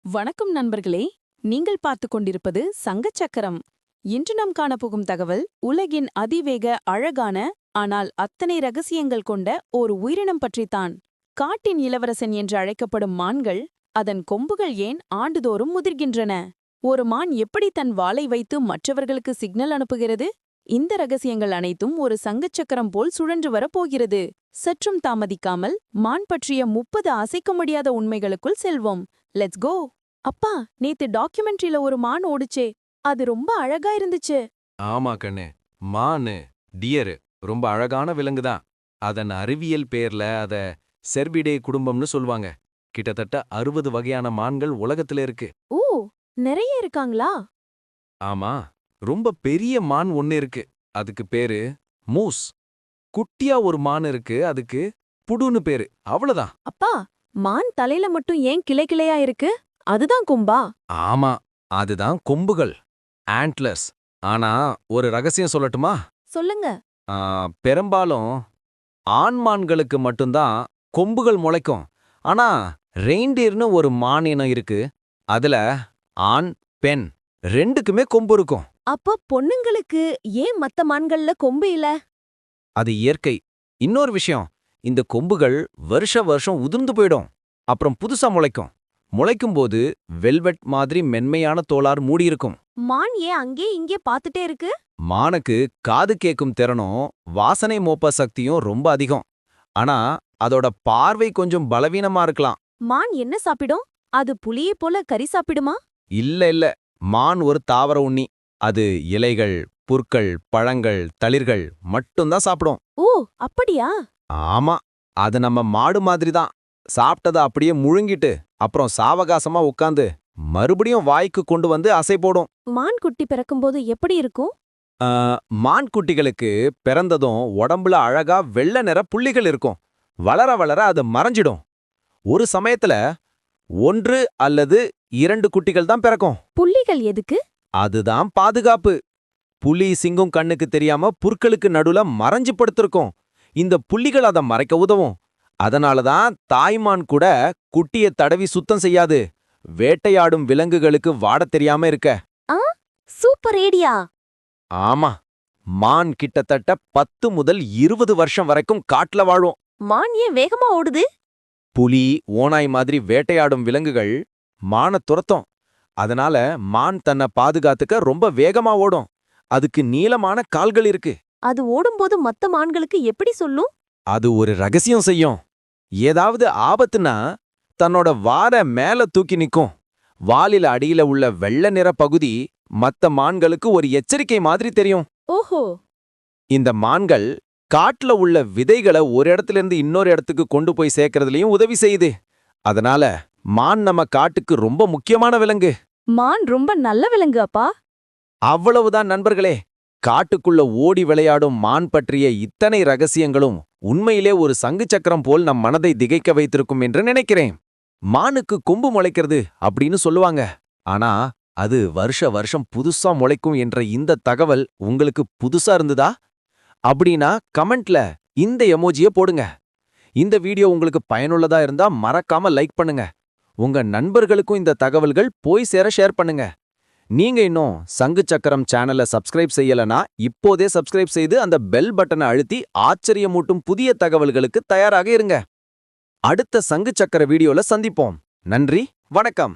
வணக்கம் நண்பர்களே, நீங்கள் பார்த்துக் கொண்டிருப்பது சங்கச் சக்கரம். இன்று நாம் காணப்போகும் தகவல் உலகின் அதிவேக அழகான ஆனால் அத்தனை ரகசியங்கள் கொண்ட ஒரு உயிரினம் பற்றித்தான். காட்டின் இளவரசன் என்று அழைக்கப்படும் மான்கள், அதன் கொம்புகள் ஏன் ஆண்டுதோறும் முதிர்கின்றன? ஒரு மான் எப்படி தன் வாளை வைத்து மற்றவர்களுக்கு சிக்னல் அனுப்புகிறது? இந்த ரகசியங்கள் அனைத்தும் ஒரு சங்கச் சக்கரம் போல் சுழன்று வரப் போகிறது. சற்றும் தாமதிக்காமல் மான் பற்றிய 30 அசைக்க முடியாத உண்மைகளுக்குள் செல்வோம். Let's go. அப்பா, நேத்து டாக்குமெண்ட்ரியில ஒரு மான் ஓடுச்சே, அது ரொம்ப அழகா இருந்துச்சு. ஆமா கண்ணு, மானு டியரு ரொம்ப அழகான விலங்குதான். அதன் அறிவியல் பேர்ல அத செர்பிடே குடும்பம்னு சொல்வாங்க. கிட்டத்தட்ட 60 வகையான மான்கள் உலகத்துல இருக்கு. ஓ, நிறைய இருக்காங்களா? ஆமா, ரொம்ப பெரிய மான் ஒன்னு இருக்கு. அதுக்கு பேரு மூஸ். குட்டியா ஒரு மான் இருக்கு, அதுக்கு புடுன்னு பேரு. அவ்வளவுதான். அப்பா, மான் தலையில மட்டும் ஏன் கிளை கிளையா இருக்கு? அதுதான் கொம்பா? ஆமா, அதுதான் கொம்புகள், ஆண்ட்லர்ஸ். ஆனா ஒரு ரகசியம் சொல்லட்டுமா? சொல்லுங்க. பெரும்பாலும் ஆண்மான்களுக்கு மட்டும்தான் கொம்புகள் முளைக்கும். ஆனா ரெயின்டியர்னு ஒரு மான் இனம் இருக்கு. அதுல ஆண் பெண் ரெண்டுக்குமே கொம்பு இருக்கும். அப்ப பொண்ணுங்களுக்கு ஏன் மத்த மான்கள்ல கொம்பு இல்ல? அது இயற்கை. இன்னொரு விஷயம், இந்த கொம்புகள் வருஷம் உதிர்ந்து போயிடும், அப்புறம் புதுசா முளைக்கும். முளைக்கும்போது வெல்வெட் மாதிரி மென்மையான தோலார் மூடியிருக்கும். மான் ஏன் அங்கே இங்கே பாத்துட்டே இருக்கு? மானுக்கு காது கேட்கும் திறனும் வாசனை மோப்ப சக்தியும் ரொம்ப அதிகம். ஆனா அதோட பார்வை கொஞ்சம் பலவீனமா இருக்கலாம். மான் என்ன சாப்பிடும்? அது புலியை போல கறி சாப்பிடுமா? இல்ல, மான் ஒரு தாவர உண்ணி. அது இலைகள், புற்கள், பழங்கள், தளிர்கள் மட்டும்தான் சாப்பிடும். ஓ, அப்படியா? ஆமா, அது நம்ம மாடு மாதிரி தான். சாப்பிட்டத அப்படியே முழுங்கிட்டு அப்புறம் சாவகாசமா உட்காந்து மறுபடியும் வாய்க்கு கொண்டு வந்து அசை போடும். மான் குட்டி பிறக்கும்போது எப்படி இருக்கும்? மான் குட்டிகளுக்கு பிறந்ததும் உடம்புல அழகா வெள்ளை நிற புள்ளிகள் இருக்கும். வளர வளர அது மறைஞ்சிடும். ஒரு சமயத்துல 1 அல்லது 2 குட்டிகள் தான் பிறக்கும். புள்ளிகள் எதுக்கு? அதுதான் பாதுகாப்பு. புலி சிங்கம் கண்ணுக்கு தெரியாம புற்களுக்கு நடுல மறைஞ்சு படுத்திருக்கும். இந்த புள்ளிகள் அதை மறைக்க உதவும். அதனாலதான் தாய்மான் கூட குட்டிய தடவி சுத்தம் செய்யாது. வேட்டையாடும் விலங்குகளுக்கு வாடத் தெரியாம இருக்க. Super idea. ஆமா, மான் கிட்டத்தட்ட 10 முதல் 20 வருஷம் வரைக்கும் காட்டுல வாழும். மான் ஏன் வேகமா ஓடுது? புலி, ஓநாய் மாதிரி வேட்டையாடும் விலங்குகள் மான துரத்தும். அதனால மான் தன்னை பாதுகாத்துக்க ரொம்ப வேகமா ஓடும். அதுக்கு நீளமான கால்கள் இருக்கு. அது ஓடும்போது மத்த மான்களுக்கு எப்படி சொல்லும்? அது ஒரு ரகசியம் செய்யும். ஏதாவது ஆபத்துனா தன்னோட வார மேல தூக்கி நிக்கும். வாலில அடியில உள்ள வெள்ளை நிற பகுதி மத்த மான்களுக்கு ஒரு எச்சரிக்கை மாதிரி தெரியும். ஓஹோ. இந்த மான்கள் காட்டுல உள்ள விதைகளை ஒரு இடத்துல இருந்து இன்னொரு இடத்துக்கு கொண்டு போய் சேர்க்கறதுலயும் உதவி செய்யுது. அதனால மான் நம்ம காட்டுக்கு ரொம்ப முக்கியமான விலங்கு. மான் ரொம்ப நல்ல விலங்கு அப்பா. அவ்வளவுதான் நண்பர்களே. காட்டுக்குள்ள ஓடி விளையாடும் மான் பற்றிய இத்தனை ரகசியங்களும் உண்மையிலே ஒரு சங்கு சக்கரம் போல் நம் மனதை திகைக்க வைத்திருக்கும் என்று நினைக்கிறேன். மானுக்கு கொம்பு முளைக்கிறது அப்படின்னு சொல்லுவாங்க. ஆனா அது வருஷம் புதுசா முளைக்கும் என்ற இந்த தகவல் உங்களுக்கு புதுசா இருந்ததா? அப்படின்னா கமெண்ட்ல இந்த எமோஜிய போடுங்க. இந்த வீடியோ உங்களுக்கு பயனுள்ளதா இருந்தா மறக்காம லைக் பண்ணுங்க. உங்க நண்பர்களுக்கும் இந்த தகவல்கள் போய் சேர ஷேர் பண்ணுங்க. நீங்க இன்னும் சங்கு சக்கரம் சேனலை சப்ஸ்கிரைப் செய்யலனா இப்போதே சப்ஸ்கிரைப் செய்து அந்த பெல் பட்டனை அழுத்தி ஆச்சரியமூட்டும் புதிய தகவல்களுக்கு தயாராக இருங்க. அடுத்த சங்கு சக்கர வீடியோல சந்திப்போம். நன்றி, வணக்கம்.